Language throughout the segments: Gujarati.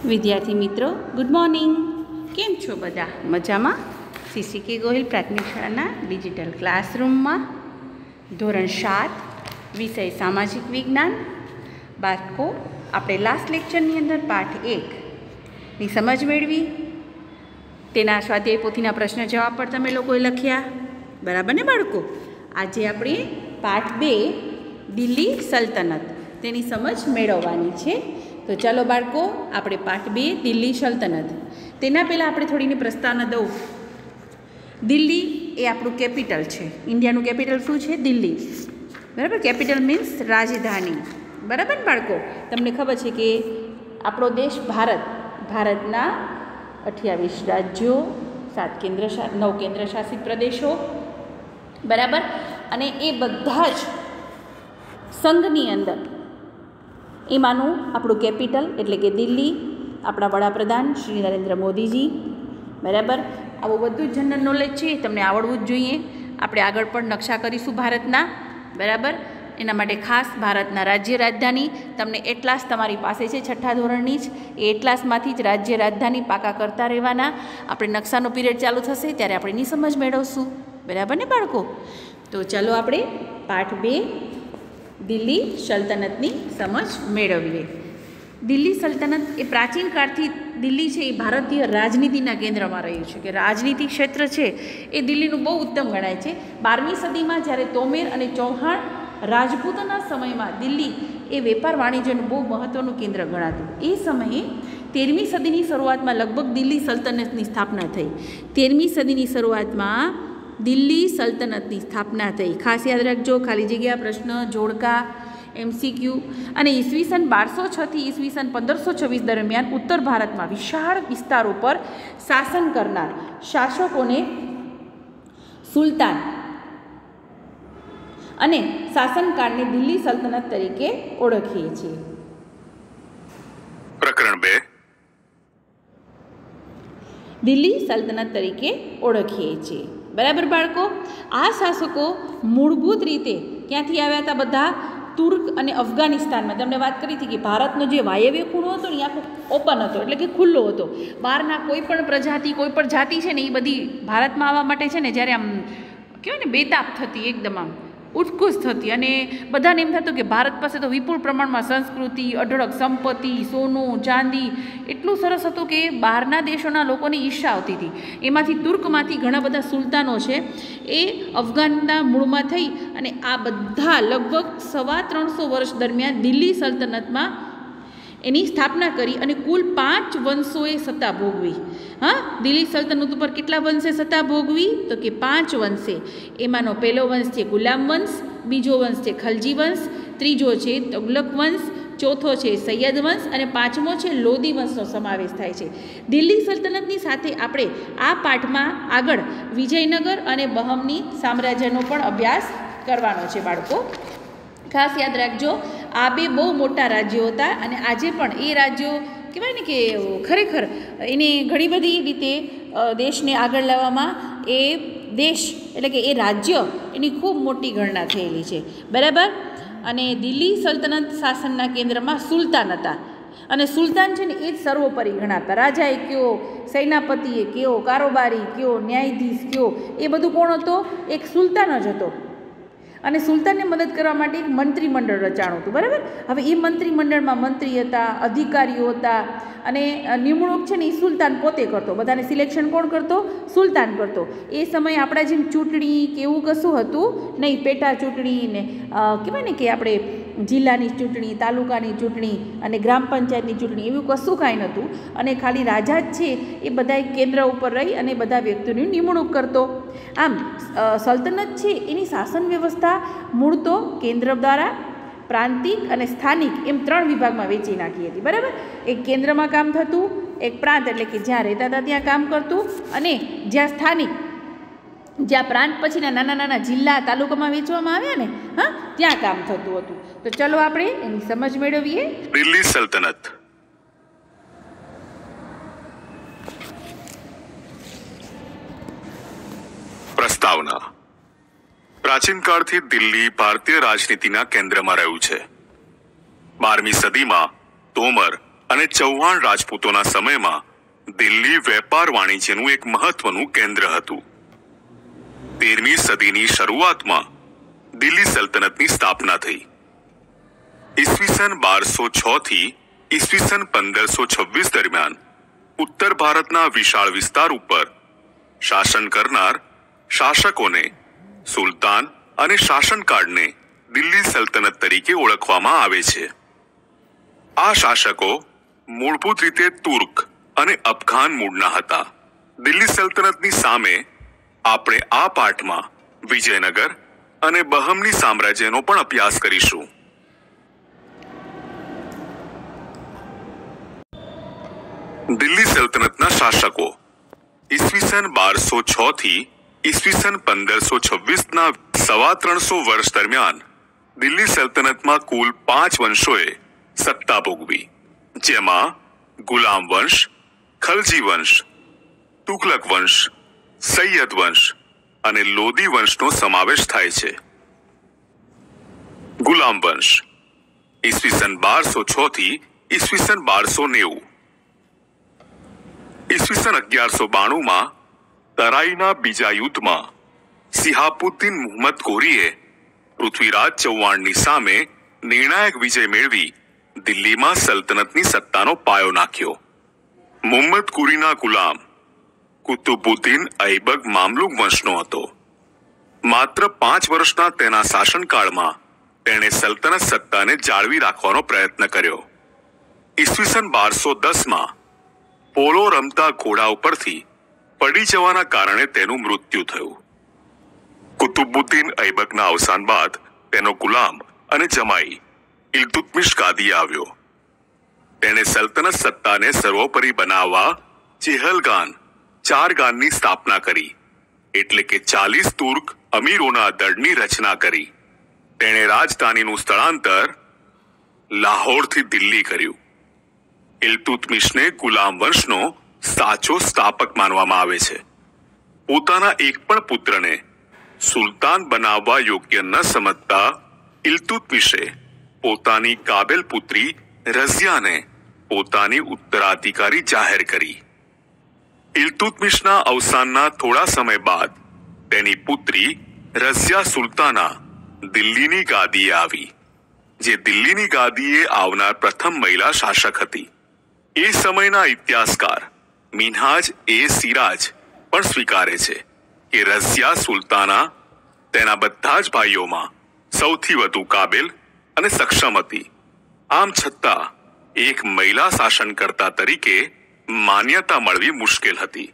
વિદ્યાર્થી મિત્રો ગુડ મોર્નિંગ. કેમ છો બધા? મજામાં? CCK ગોહિલ પ્રાથમિક શાળાના ડિજિટલ ક્લાસરૂમમાં ધોરણ 7 વિષય સામાજિક વિજ્ઞાન. બાળકો, આપણે લાસ્ટ લેક્ચરની અંદર પાઠ 1ની સમજ મેળવી. તેના સ્વાધ્યાય પોથીના પ્રશ્ન જવાબ પર તમે લોકોએ લખ્યા, બરાબર ને બાળકો? આજે આપણે પાઠ 2 દિલ્હી સલ્તનત તેની સમજ મેળવવાની છે. તો ચાલો બાળકો, આપણે પાઠ 2 દિલ્હી સલ્તનત. તેના પહેલાં આપણે થોડીને પ્રસ્તાવના દઉં. દિલ્હી એ આપણું કેપિટલ છે. ઇન્ડિયાનું કેપિટલ શું છે? દિલ્હી. બરાબર? કેપિટલ મીન્સ રાજધાની. બરાબર ને બાળકો? તમને ખબર છે કે આપણો દેશ ભારતના 28 રાજ્યો, 9 કેન્દ્રશાસિત પ્રદેશો, બરાબર, અને એ બધા જ સંઘની અંદર એમાંનું આપણું કેપિટલ એટલે કે દિલ્હી, આપણા વડાપ્રધાન શ્રી નરેન્દ્ર મોદીજી, બરાબર. આવું બધું જ જનરલ નોલેજ છે, તમને આવડવું જ જોઈએ. આપણે આગળ પણ નકશા કરીશું ભારતના, બરાબર. એના માટે ખાસ ભારતના રાજ્ય રાજધાની તમને એટલાસ તમારી પાસે છે 6ઠ્ઠા ધોરણની જ, એ એટલાસમાંથી જ રાજ્ય રાજધાની પાકા કરતા રહેવાના. આપણે નકશાનો પીરિયડ ચાલુ થશે ત્યારે આપણે એની સમજ મેળવશું, બરાબર ને બાળકો? તો ચાલો આપણે પાઠ 2 દિલ્હી સલ્તનતની સમજ મેળવીએ. દિલ્હી સલ્તનત એ પ્રાચીન કાળથી દિલ્હી છે એ ભારતીય રાજનીતિના કેન્દ્રમાં રહ્યું છે, કે રાજનીતિ ક્ષેત્ર છે એ દિલ્હીનું બહુ ઉત્તમ ગણાય છે. 12મી સદીમાં જ્યારે તોમેર અને ચૌહાણ રાજપૂતોના સમયમાં દિલ્હી એ વેપાર વાણિજ્યનું બહુ મહત્ત્વનું કેન્દ્ર ગણાતું. એ સમયે 13મી સદીની શરૂઆતમાં લગભગ દિલ્હી સલ્તનતની સ્થાપના થઈ. 13મી સદીની શરૂઆતમાં દિલ્હી સલ્તનતની સ્થાપના થઈ. ખાસ યાદ રાખજો, ખાલી જગ્યા પ્રશ્ન, જોડકા, MCQ. અને ઈસવીસન 1206 થી ઈસવીસન 1526 દરમિયાન ઉત્તર ભારતમાં વિશાળ વિસ્તારો પર શાસન કરનાર શાસકોને સુલતાન અને શાસનકાળને દિલ્હી સલ્તનત તરીકે ઓળખીએ છીએ. પ્રકરણ 2 દિલ્હી સલ્તનત તરીકે ઓળખીએ છીએ, બરાબર બાળકો? આ શાસકો મૂળભૂત રીતે ક્યાંથી આવ્યા હતા? બધા તુર્ક અને અફઘાનિસ્તાનમાં. તમને વાત કરી હતી કે ભારતનો જે વાયવ્ય ખૂણો હતો ને એ આખો ઓપન હતો, એટલે કે ખુલ્લો હતો. બહારના કોઈ પણ પ્રજાતિ, કોઈ પણ જાતિ છે ને એ બધી ભારતમાં આવવા માટે છે ને, જ્યારે આમ કહેવાય ને બેતાપ થતી, એકદમ આમ ઉત્કૃષ્ટ થતી. અને બધાને એમ થતું કે ભારત પાસે તો વિપુલ પ્રમાણમાં સંસ્કૃતિ, અઢળક સંપત્તિ, સોનું, ચાંદી એટલું સરસ હતું કે બહારના દેશોના લોકોની ઈર્ષા આવતી હતી. એમાંથી તુર્કમાંથી ઘણા બધા સુલતાનો છે એ અફઘાનના મૂળમાં થઈ અને આ બધા લગભગ 350 વર્ષ દરમિયાન દિલ્હી સલ્તનતમાં એની સ્થાપના કરી અને કુલ 5 વંશોએ સત્તા ભોગવી. હા, દિલ્હી સલ્તનત ઉપર કેટલા વંશે સત્તા ભોગવી? તો કે 5 વંશે. એમાંનો પહેલો વંશ છે ગુલામ વંશ, બીજો વંશ છે ખલજી વંશ, ત્રીજો છે તુગલક વંશ, ચોથો છે સૈયદ વંશ અને 5મો છે લોદી વંશનો સમાવેશ થાય છે. દિલ્હી સલ્તનતની સાથે આપણે આ પાઠમાં આગળ વિજયનગર અને બહમની સામ્રાજ્યનો પણ અભ્યાસ કરવાનો છે બાળકો. ખાસ યાદ રાખજો, આ બે બહુ મોટા રાજ્યો હતા અને આજે પણ એ રાજ્યો કહેવાય ને કે ખરેખર એને ઘણી બધી રીતે દેશને આગળ લાવવામાં એ દેશ એટલે કે એ રાજ્ય એની ખૂબ મોટી ગણના થયેલી છે, બરાબર. અને દિલ્હી સલ્તનત શાસનના કેન્દ્રમાં સુલતાન હતા. અને સુલતાન છે ને એ જ સર્વોપરી ગણાતા. રાજાએ કયો, સેનાપતિએ કયો, કારોબારી કયો, ન્યાયાધીશ કયો, એ બધું કોણ હતો? એક સુલતાન જ હતો. અને સુલતાનને મદદ કરવા માટે એક મંત્રીમંડળ રચાણું હતું, બરાબર. હવે એ મંત્રીમંડળમાં મંત્રી હતા, અધિકારીઓ હતા અને નિમણૂક છે ને એ સુલતાન પોતે કરતો. બધાને સિલેક્શન કોણ કરતો? સુલતાન કરતો. એ સમયે આપણા જેમ ચૂંટણી કે એવું કશું હતું નહીં. પેટા ચૂંટણી ને કહેવાય ને કે આપણે જિલ્લાની ચૂંટણી, તાલુકાની ચૂંટણી અને ગ્રામ પંચાયતની ચૂંટણી એવું કશું કાંઈ નહોતું. અને ખાલી રાજા જ છે એ બધા કેન્દ્ર ઉપર રહી અને બધા વ્યક્તિઓની નિમણૂક કરતો. આમ સલ્તનત છે એની શાસન વ્યવસ્થા મૂળ તો કેન્દ્ર દ્વારા પ્રાંતિક અને સ્થાનિક એમ 3 વિભાગમાં વેચી નાખી હતી, બરાબર. એક કેન્દ્રમાં કામ થતું, એક પ્રાંત એટલે કે જ્યાં રહેતા હતા ત્યાં કામ કરતું, અને જ્યાં સ્થાનિક, જ્યાં પ્રાંત પછીના નાના નાના જિલ્લા તાલુકામાં વેચવામાં આવ્યા ને, હા, ત્યાં કામ થતું હતું. તો ચલો આપણે એની સમજ મેળવીએ. દિલ્હી સલ્તનત. પ્રસ્તાવના. પ્રાચીન કાળથી દિલ્હી ભારતીય રાજનીતિના કેન્દ્રમાં રહ્યું છે. 12મી સદીમાં તોમર અને ચૌહાણ રાજપૂતોના સમયમાં દિલ્હી વેપાર વાણિજ્યનું એક મહત્વનું કેન્દ્ર હતું. 13મી સદીની શરૂઆતમાં દિલ્હી સલ્તનતની સ્થાપના થઈ. ઈસવીસન 1206 થી ઈસવીસન 1526 દરમિયાન ઉત્તર ભારતના વિશાળ વિસ્તાર ઉપર શાસન કરનાર શાસકોને સુલતાન અને શાસનકાળને દિલ્હી સલ્તનત તરીકે ઓળખવામાં આવે છે. આ શાસકો મૂળભૂત રીતે તુર્ક અને અફઘાન મૂળના હતા. દિલ્હી સલ્તનતની સામે આપણે આ પાઠમાં વિજયનગર અને બહમની સામ્રાજ્યનો પણ અભ્યાસ કરીશું. દિલ્હી સલ્તનતના શાસકો ઈસવીસન 1206 થી ઈસવીસન 1526 ના 350 વર્ષ દરમિયાન દિલ્હી સલ્તનતમાં કુલ 5 વંશોએ સત્તા ભોગવી, જેમાં ગુલામ વંશ, ખલજી વંશ, તુગલક વંશ, સૈયદ વંશ અને લોદી વંશનો સમાવેશ થાય છે. ગુલામ વંશ ઈસવીસન 1206 થી ઈસવીસન 1290. ઈસવીસન 1192 માં તરાઈના બીજા યુદ્ધમાં સિહાબુદ્દીન મુહમ્મદ ઘોરીએ પૃથ્વીરાજ ચૌહાણની સામે નિર્ણાયક વિજય મેળવી દિલ્હીમાં સલ્તનતની સત્તાનો પાયો નાખ્યો. મુહમ્મદ ઘોરીના ગુલામ કુતુબુદ્દીન ઐબક મામલુક વંશનો હતો. માત્ર 5 વર્ષના તેના શાસનકાળમાં તેણે સલ્તનત સત્તાને જાળવી રાખવાનો પ્રયત્ન કર્યો. ઈસવીસન 1210 પોલો રમતા ઘોડા ઉપરથી પડી જવાના કારણે તેનું મૃત્યુ થયું. કુતુબુદ્દીન ઐબકના અવસાન બાદ તેનો ગુલામ અને જમાઈ ઇલ્તુત્મિશ ગાદીએ આવ્યો. તેણે સલ્તનત સત્તાને સર્વોપરી બનાવવા ચેહલગાન 4 ગાનની સ્થાપના કરી, એટલે કે 40 તુર્ક અમીરોના દળની રચના કરી. તેણે રાજધાનીનું સ્થળાંતર લાહોરથી દિલ્હી કર્યું. ઇલ્તુત્મિશને ગુલામ વંશનો સાચો સ્થાપક માનવામાં આવે છે. પોતાના એક પણ પુત્રને સુલતાન બનાવવા યોગ્ય ન સમજતા ઇલ્તુત્મિશે પોતાની કાબેલ પુત્રી રઝિયાને પોતાની ઉત્તરાધિકારી જાહેર કરી. ઇલ્તુત્મિશના અવસાનના થોડા સમય બાદ તેની પુત્રી રઝિયા સુલતાના દિલ્હીની ગાદીએ આવી, જે દિલ્હીની ગાદીએ આવનાર પ્રથમ મહિલા શાસક હતી. એ સમયના ઇતિહાસકાર મિનહાજ એ સિરાજ પણ સ્વીકારે છે કે રઝિયા સુલતાના તેના બધા જ ભાઈઓમાં સૌથી વધુ કાબેલ અને સક્ષમ હતી. આમ છતાં એક મહિલા શાસનકર્તા તરીકે માન્યતા મળવી મુશ્કેલ હતી.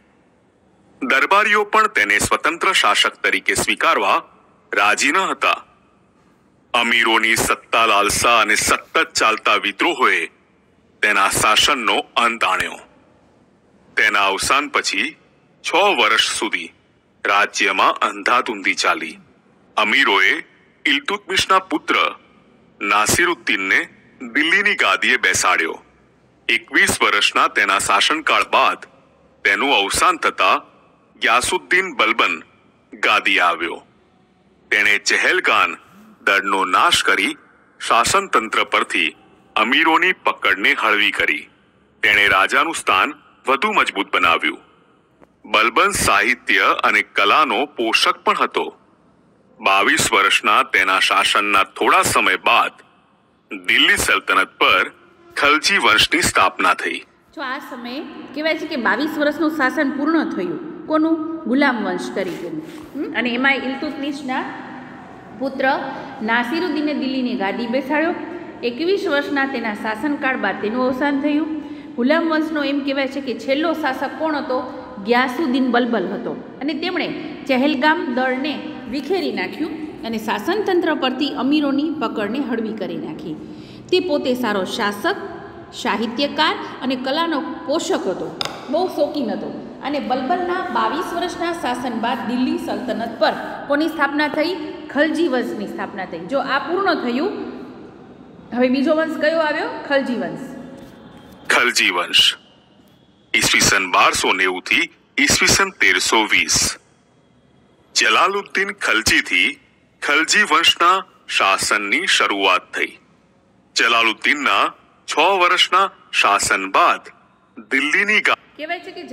દરબારીઓ પણ તેને સ્વતંત્ર શાસક તરીકે સ્વીકારવા રાજી ન હતા. અમીરોની સત્તા લાલસા અને સતત ચાલતા વિદ્રોહોએ તેના શાસનનો અંત આણ્યો. તેના અવસાન પછી 6 વર્ષ સુધી રાજ્યમાં અંધાધૂંધી ચાલી. અમીરોએ ઇલ્તુત્મિશના પુત્ર નાસિરુદ્દીનને દિલ્હીની ગાદીએ બેસાડ્યો. 21 વર્ષના તેના શાસનકાળ બાદ તેનું અવસાન થતા ગ્યાસુદ્દીન બલબન ગાદીએ આવ્યો. તેણે ચહેલગાન દળનો નાશ કરી શાસનતંત્ર પરથી અમીરોની પકડને હળવી કરી. તેણે રાજાનું સ્થાન વધુ મજબૂત બનાવ્યું. બલબન સાહિત્ય અને કલાનો પોષક પણ હતો. 22 વર્ષના તેના શાસનના થોડા સમય બાદ દિલ્હી સલ્તનત પર ખલજી વંશની સ્થાપના થઈ. જો આ સમયે કહેવાય છે કે 22 વર્ષનું શાસન પૂર્ણ થયું. કોનું? ગુલામ વંશ તરીકેનું. અને એમાં ઇલ્તુત્મિશના પુત્ર નાસિરુદ્દીને દિલ્હીની ગાદી બેસાડ્યો. 21 વર્ષના તેના શાસનકાળ બાદ તેનું અવસાન થયું. ગુલામ વંશનો એમ કહેવાય છે કે છેલ્લો શાસક કોણ હતો? ગ્યાસુદ્દીન બલબલ હતો. અને તેમણે ચહેલગામ દળને વિખેરી નાખ્યું અને શાસનતંત્ર પરથી અમીરોની પકડને હળવી કરી નાખી. તે પોતે સારો શાસક, સાહિત્યકાર અને કલાનો પોષક હતો. બહુ શોખીન હતો. અને બલબલના 22 વર્ષના શાસન બાદ દિલ્હી સલ્તનત પર કોની સ્થાપના થઈ? ખલજી વંશની સ્થાપના થઈ. જો આ પૂર્ણ થયું, હવે બીજો વંશ કયો આવ્યો? ખલજી વંશ. ખલજી વંશ ઈસવીસન 1290 થી ઈસવીસન 1320. જલાલુદ્દીન ખલજીથી ખલજી વંશના શાસનની શરૂઆત થઈ. જલાલુદ્દીનના 6 વર્ષના શાસન બાદ દિલ્હીની કહેવાય છે કે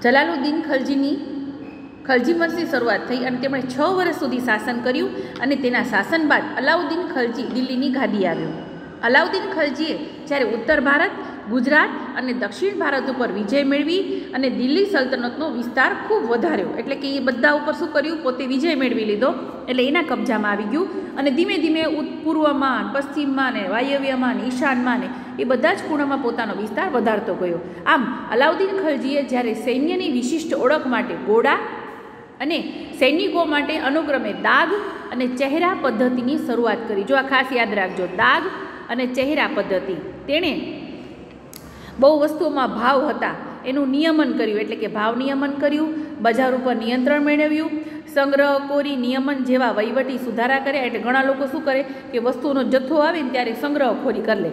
જલાલુદ્દીન ખલજી વંશની શરૂઆત થઈ અને તેમણે 6 વર્ષ સુધી શાસન કર્યું અને તેના શાસન બાદ અલાઉદ્દીન ખલજી દિલ્હીની ગાદી આવ્યો. અલાઉદ્દીન ખલજીએ જ્યારે ઉત્તર ભારત, ગુજરાત અને દક્ષિણ ભારત ઉપર વિજય મેળવી અને દિલ્હી સલ્તનતનો વિસ્તાર ખૂબ વધાર્યો. એટલે કે એ બધા ઉપર શું કર્યું? પોતે વિજય મેળવી લીધો એટલે એના કબજામાં આવી ગયું અને ધીમે ધીમે પૂર્વમાં, પશ્ચિમમાં ને વાયવ્યમાં ને ઈશાનમાં ને એ બધા જ ખૂણામાં પોતાનો વિસ્તાર વધારતો ગયો. આમ અલાઉદ્દીન ખલજીએ જ્યારે સૈન્યની વિશિષ્ટ ઓળખ માટે ઘોડા અને સૈનિકો માટે અનુક્રમે દાગ અને ચહેરા પદ્ધતિની શરૂઆત કરી. જો આ ખાસ યાદ રાખજો, દાગ અને ચહેરા પદ્ધતિ. તેણે બહુ વસ્તુઓમાં ભાવ હતા એનું નિયમન કર્યું, એટલે કે ભાવ નિયમન કર્યું, બજાર ઉપર નિયંત્રણ મેળવ્યું, સંગ્રહખોરી નિયમન જેવા વહીવટી સુધારા કર્યા. એટલે ઘણા લોકો શું કરે કે વસ્તુઓનો જથ્થો આવે ને ત્યારે સંગ્રહખોરી કરી લે,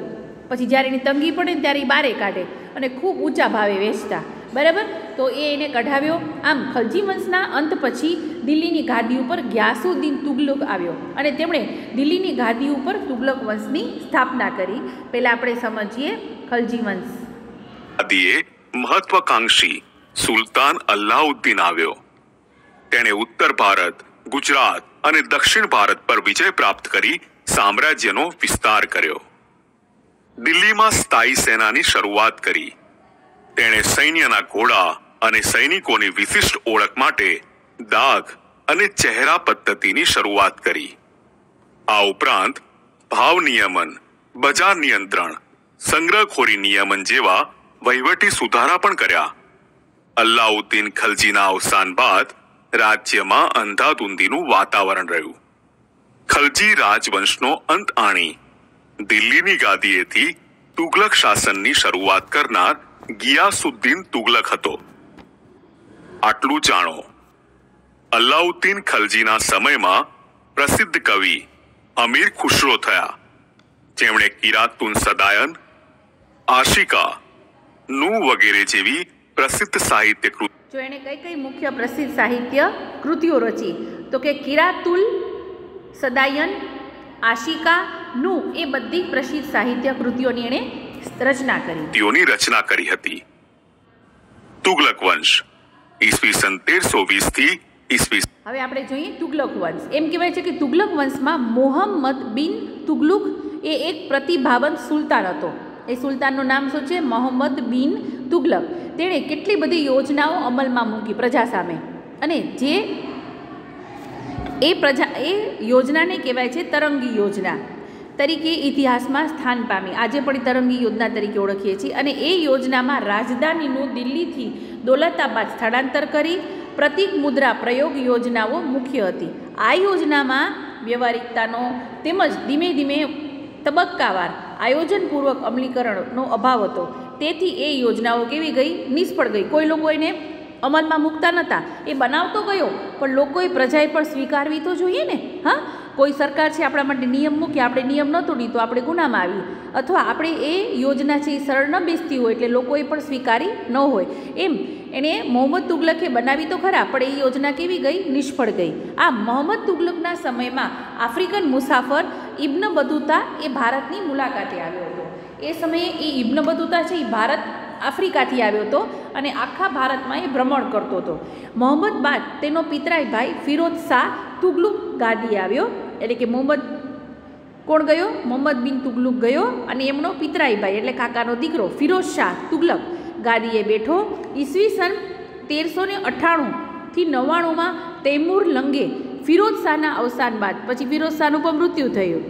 પછી જ્યારે એની તંગી પડે ને ત્યારે એ બારે કાઢે અને ખૂબ ઊંચા ભાવે વેચતા. બરાબર, તો એને કઢાવ્યો. આમ ખલજી વંશના અંત પછી દિલ્હીની ગાદી ઉપર ગ્યાસુદ્દીન તુગલક આવ્યો અને તેમણે દિલ્હીની ગાદી ઉપર તુગલક વંશની સ્થાપના કરી. પહેલાં આપણે સમજીએ ખલજી વંશ. ગાદીએ મહત્વાકાંક્ષી સુલતાન અલ્લાઉદ્દીન આવ્યો. તેણે ઉત્તર ભારત, ગુજરાત અને દક્ષિણ ભારત પર વિજય પ્રાપ્ત કરી સામ્રાજ્યનો વિસ્તાર કર્યો. દિલ્હીમાં સ્થાયી સેનાની શરૂઆત કરી. તેણે સૈન્યના ઘોડા અને સૈનિકોની વિશિષ્ટ ઓળખ માટે દાગ અને ચહેરા પદ્ધતિની શરૂઆત કરી. આ ઉપરાંત ભાવ નિયમન, બજાર નિયંત્રણ, સંગ્રહખોરી નિયમન જેવા વહીવટી સુધારા પણ કર્યા. અલ્લાઉદ્દીન ખલજીના અવસાન બાદ રાજ્યમાં અંધાધૂંધીનું વાતાવરણ રહ્યું. ખલજી રાજવંશનો અંત આણી દિલ્હીની ગાદીએથી તુગલક શાસનની શરૂઆત કરનાર ગિયાસુદ્દીન તુગલક હતો. આટલું જાણો. અલ્લાઉદ્દીન ખલજીના સમયમાં પ્રસિદ્ધ કવિ અમીર ખુશરો થયા, જેમણે કિરાતુન સદાયન, આશિકા, નું વગેરે જેવી પ્રસિદ્ધ સાહિત્ય કૃતિ. જો એણે કઈ મુખ્ય પ્રસિદ્ધ સાહિત્ય કૃતિઓ રચી તો કે કિરાતુલ સદાયન, આશિકા, નું એ બધી પ્રસિદ્ધ સાહિત્ય કૃતિઓની એણે રચના કરી હતી. તુગલક વંશ ઈસવીસન 1320 થી ઈસવીસન. હવે આપણે જોઈએ તુગલક વંશ. એમ કહેવાય છે કે તુગલક વંશમાં મોહમ્મદ બિન તુગલુક એ એક પ્રતિભાવંત સુલતાન હતો. એ સુલતાનનું નામ શું છે? મોહમ્મદ બિન તુગલક. તેણે કેટલી બધી યોજનાઓ અમલમાં મૂકી પ્રજા સામે અને જે એ યોજનાને કહેવાય છે તરંગી યોજના તરીકે ઇતિહાસમાં સ્થાન પામી. આજે પણ તરંગી યોજના તરીકે ઓળખીએ છીએ. અને એ યોજનામાં રાજધાનીનું દિલ્હીથી દૌલતાબાદ સ્થળાંતર કરી પ્રતીક મુદ્રા પ્રયોગ યોજનાઓ મુખ્ય હતી. આ યોજનામાં વ્યવહારિકતાનો તેમજ ધીમે ધીમે તબક્કાવાર આયોજનપૂર્વક અમલીકરણનો અભાવ હતો. તેથી એ યોજનાઓ કેવી ગઈ? નિષ્ફળ ગઈ. કોઈ લોકો એને અમલમાં મૂકતા નહોતા. એ બનાવતો ગયો પણ લોકોએ, પ્રજાએ પણ સ્વીકારવી તો જોઈએ ને. હા, કોઈ સરકાર છે આપણા માટે નિયમ મૂકે, આપણે નિયમ ન તોડી તો આપણે ગુનામાં આવી, અથવા આપણે એ યોજના છે એ સરળ ન બેસતી હોય એટલે લોકોએ પણ સ્વીકારી ન હોય. એમ એણે મોહમ્મદ તુગલકે બનાવી તો ખરા પણ એ યોજના કેવી ગઈ? નિષ્ફળ ગઈ. આ મોહમ્મદ તુગલકના સમયમાં આફ્રિકન મુસાફર ઇબ્ન બતુતા એ ભારતની મુલાકાતે આવ્યો હતો. એ સમયે એ ઇબ્ન બતુતા છે એ આફ્રિકાથી આવ્યો હતો અને આખા ભારતમાં એ ભ્રમણ કરતો હતો. મોહમ્મદ બાદ તેનો પિતરાઈ ભાઈ ફિરોઝ શાહ તુગલુક ગાદી આવ્યો. એટલે કે કોણ ગયો? મોહમ્મદ બિન તુગલુક ગયો અને એમનો પિતરાઈ ભાઈ એટલે કાકાનો દીકરો ફિરોઝ શાહ તુગલક ગાદીએ બેઠો. ઈસવીસન 1398 થી 99 તૈમૂર લંગે ફિરોઝ શાહના અવસાન બાદ, પછી ફિરોઝ શાહનું પણ મૃત્યુ થયું,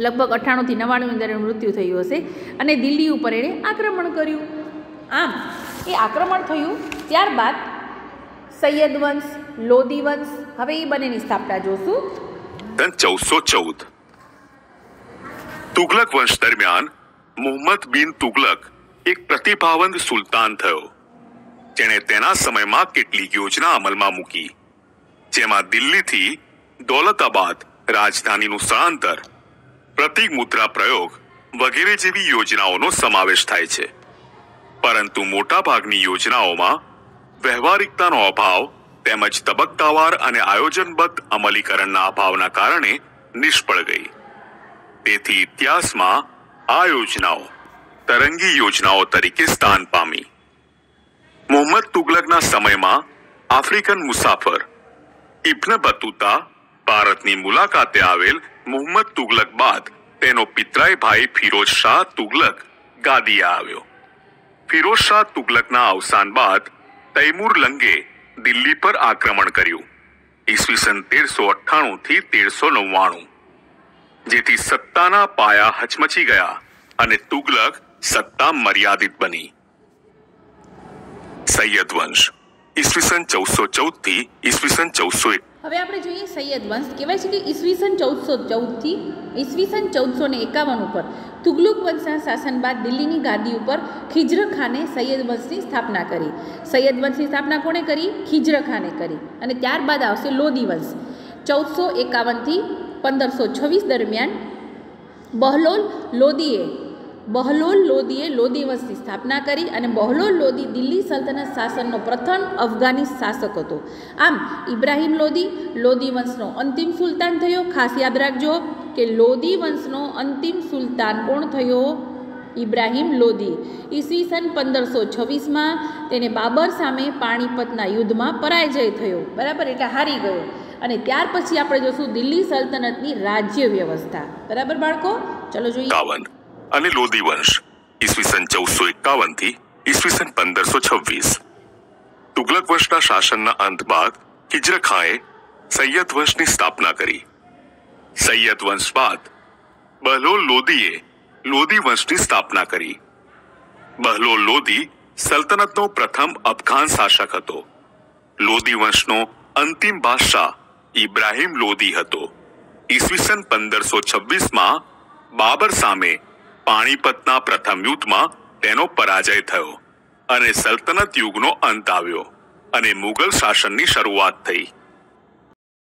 લગભગ 98 થી 99 અંદર મૃત્યુ થયું હશે, અને દિલ્હી ઉપર એણે આક્રમણ કર્યું. આમ એ આક્રમણ થયું ત્યારબાદ સૈયદ વંશ, લોધી વંશ, હવે એ બંનેની સ્થાપના જોશું. 1414 તુગલક વંશ દરમિયાન મોહમ્મદ બિન તુગલક એક પ્રતિભાવંત સુલતાન થયો, જેણે તેના સમયમાં કેટલીક યોજના અમલમાં મૂકી, જેમાં દિલ્હીથી દૌલતાબાદ રાજધાનીનું સ્થળાંતર, પ્રતીક મુદ્રા પ્રયોગ વગેરે જેવી યોજનાઓનો સમાવેશ થાય છે. પરંતુ મોટાભાગની યોજનાઓમાં વ્યવહારિકતાનો અભાવ તેમજ તબક્કાવાર અને આયોજનબદ્ધ અમલીકરણના અભાવના કારણે નિષ્ફળ ગઈ. તેથી ઇતિહાસમાં આ યોજનાઓ તરંગી યોજનાઓ તરીકે સ્થાન પામી. મોહમ્મદ તુગલકના સમયમાં આફ્રિકન મુસાફર ઇબ્ન બતુતા ભારતની મુલાકાતે આવેલ મોહમ્મદ તુગલક બાદ તેનો પિતરાઈ ભાઈ ફિરોઝ શાહ તુગલક ગાદીએ આવ્યો. ફિરોઝ શાહ તુગલકના અવસાન બાદ તૈમૂર લંગે દિલ્હી પર આક્રમણ કર્યું ઈસવીસન 1398 થી 1399, જેથી સત્તાના પાયા હચમચી ગયા અને તુગલક સત્તા મર્યાદિત બની. સૈયદ વંશ ઈસવીસન 1414 થી ઈસવીસન 1401. હવે આપણે જોઈએ સૈયદ વંશ. કહેવાય છે કે ઈસવીસન 1414 થી ઈસવીસન 1451 ઉપર તુગલુક વંશના શાસન બાદ દિલ્હીની ગાદી ઉપર ખિજ્ર ખાને સૈયદ વંશની સ્થાપના કરી. સૈયદ વંશની સ્થાપના કોણે કરી? ખિજ્ર ખાને કરી. અને ત્યારબાદ આવશે લોદી વંશ. 1451 થી 1526 દરમિયાન બહલોલ લોદીએ લોદી વંશની સ્થાપના કરી અને બહલોલ લોદી દિલ્હી સલ્તનત શાસનનો પ્રથમ અફઘાની શાસક હતો. આમ ઇબ્રાહિમ લોદી વંશનો અંતિમ સુલતાન થયો. ખાસ યાદ રાખજો કે લોદી વંશનો અંતિમ સુલતાન કોણ થયો? ઇબ્રાહિમ લોદી. ઈસવીસન 1526માં તેને બાબર સામે પાણીપતના યુદ્ધમાં પરાજય થયો. બરાબર, એટલે હારી ગયો. અને ત્યાર પછી આપણે જોશું દિલ્હી સલ્તનતની રાજ્ય વ્યવસ્થા. બરાબર બાળકો, ચલો જોઈએ. અને લોદી વંશ ઈસવીસન 1451 થી ઈસવીસન 1526. તુગલક વંશના શાસનના અંત બાદ ખિજ્ર ખાએ સૈયદ વંશની સ્થાપના કરી. સૈયદ વંશ બાદ બહલોલ લોદીએ લોદી વંશની સ્થાપના કરી. બહલોલ લોદી સલ્તનતનો પ્રથમ અફઘાન શાસક હતો. લોદી વંશનો અંતિમ બાદશાહ ઇબ્રાહિમ લોદી હતો. ઈસવીસન 1526માં બાબર સામે પાણીપતના પ્રથમ યુદ્ધમાં તેનો પરાજય થયો અને સલ્તનત યુગનો અંત આવ્યો અને મુગલ શાસનની શરૂઆત થઈ.